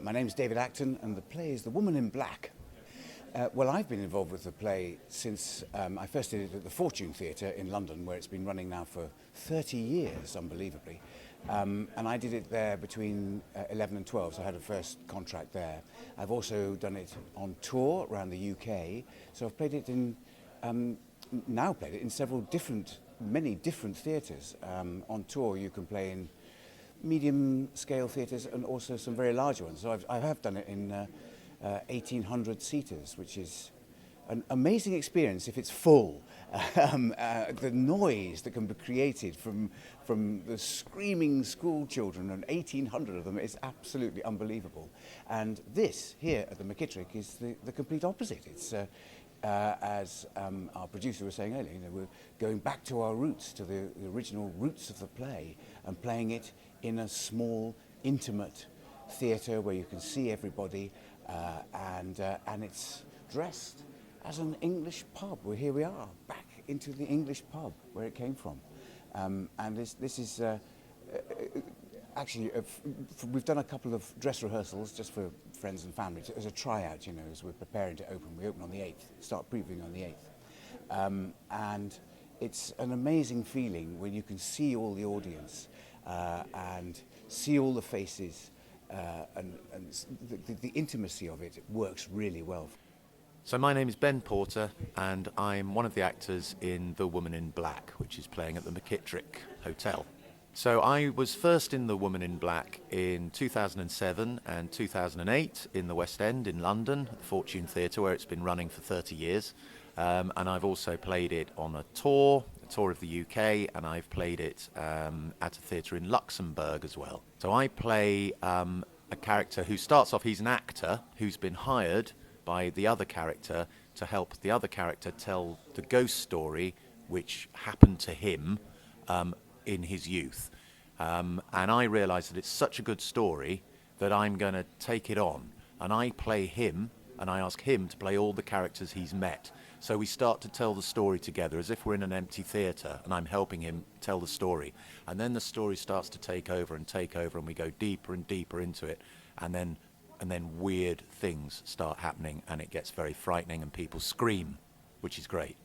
My name is David Acton, and the play is The Woman in Black. Well, I've been involved with the play since I first did it at the Fortune Theatre in London, where it's been running now for 30 years, unbelievably. And I did it there between 11 and 12, so I had a first contract there. I've also done it on tour around the UK, so I've played it in, now played it in many different theatres. On tour you can play in medium scale theatres and also some very large ones. So I have done it in 1,800 seaters, which is an amazing experience if it's full. The noise that can be created from the screaming school children, and 1,800 of them, is absolutely unbelievable. And this here at the McKittrick is the complete opposite. It's as our producer was saying earlier, we're going back to our roots, to the original roots of the play, and playing it in a small, intimate theatre where you can see everybody, and it's dressed as an English pub. Well, here we are, back into the English pub where it came from. And this is actually, we've done a couple of dress rehearsals just for friends and family, as a tryout, as we're preparing to open. We open on the 8th, start previewing on the 8th. And it's an amazing feeling when you can see all the audience and see all the faces, and the intimacy of it works really well. So my name is Ben Porter, and I'm one of the actors in The Woman in Black, which is playing at the McKittrick Hotel. So I was first in The Woman in Black in 2007 and 2008 in the West End in London, at the Fortune Theatre, where it's been running for 30 years. And I've also played it on a tour of the UK, and I've played it at a theatre in Luxembourg as well. So I play a character who starts off, he's an actor who's been hired by the other character to help the other character tell the ghost story which happened to him in his youth. And I realise that it's such a good story that I'm going to take it on. And I play him, and I ask him to play all the characters he's met. So we start to tell the story together as if we're in an empty theatre, and I'm helping him tell the story. And then the story starts to take over, and we go deeper and deeper into it. And then weird things start happening, and it gets very frightening, and people scream, which is great.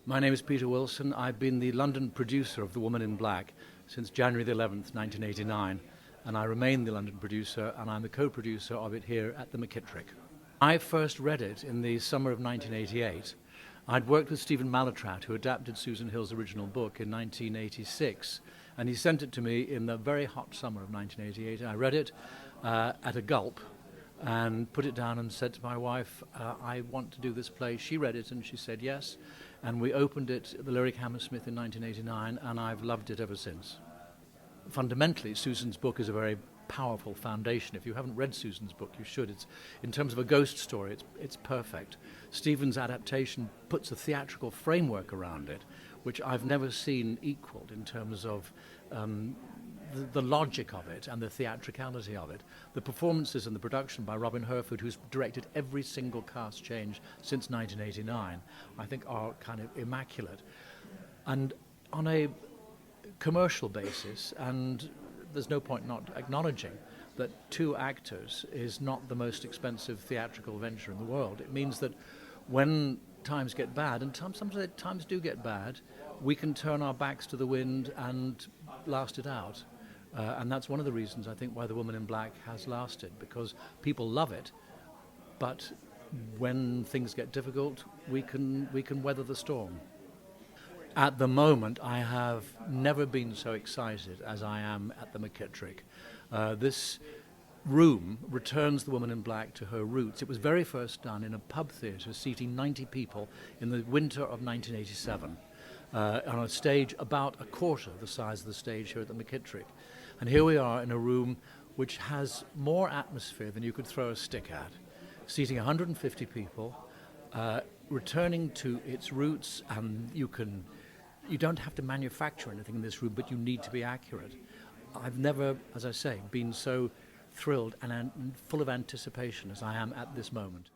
My name is Peter Wilson. I've been the London producer of The Woman in Black since January the 11th, 1989, and I remain the London producer, and I'm the co-producer of it here at the McKittrick. I first read it in the summer of 1988. I'd worked with Stephen Mallatrat, who adapted Susan Hill's original book in 1986, and he sent it to me in the very hot summer of 1988. I read it at a gulp and put it down and said to my wife, I want to do this play. She read it and she said yes, and we opened it at the Lyric Hammersmith in 1989, and I've loved it ever since. Fundamentally, Susan's book is a very powerful foundation. If you haven't read Susan's book, you should. It's, in terms of a ghost story, it's perfect. Stephen's adaptation puts a theatrical framework around it, which I've never seen equaled in terms of the logic of it and the theatricality of it. The performances and the production by Robin Herford, who's directed every single cast change since 1989, I think are kind of immaculate. And on a commercial basis, and there's no point not acknowledging that 2 actors is not the most expensive theatrical venture in the world. It means that when times get bad, and sometimes times do get bad, we can turn our backs to the wind and last it out. And that's one of the reasons, I think, why The Woman in Black has lasted, because people love it, but when things get difficult, we can weather the storm. At the moment, I have never been so excited as I am at the McKittrick. This room returns The Woman in Black to her roots. It was very first done in a pub theatre seating 90 people in the winter of 1987, on a stage about a quarter the size of the stage here at the McKittrick. And here we are in a room which has more atmosphere than you could throw a stick at, seating 150 people, returning to its roots, and you don't have to manufacture anything in this room, but you need to be accurate. I've never, as I say, been so thrilled and full of anticipation as I am at this moment.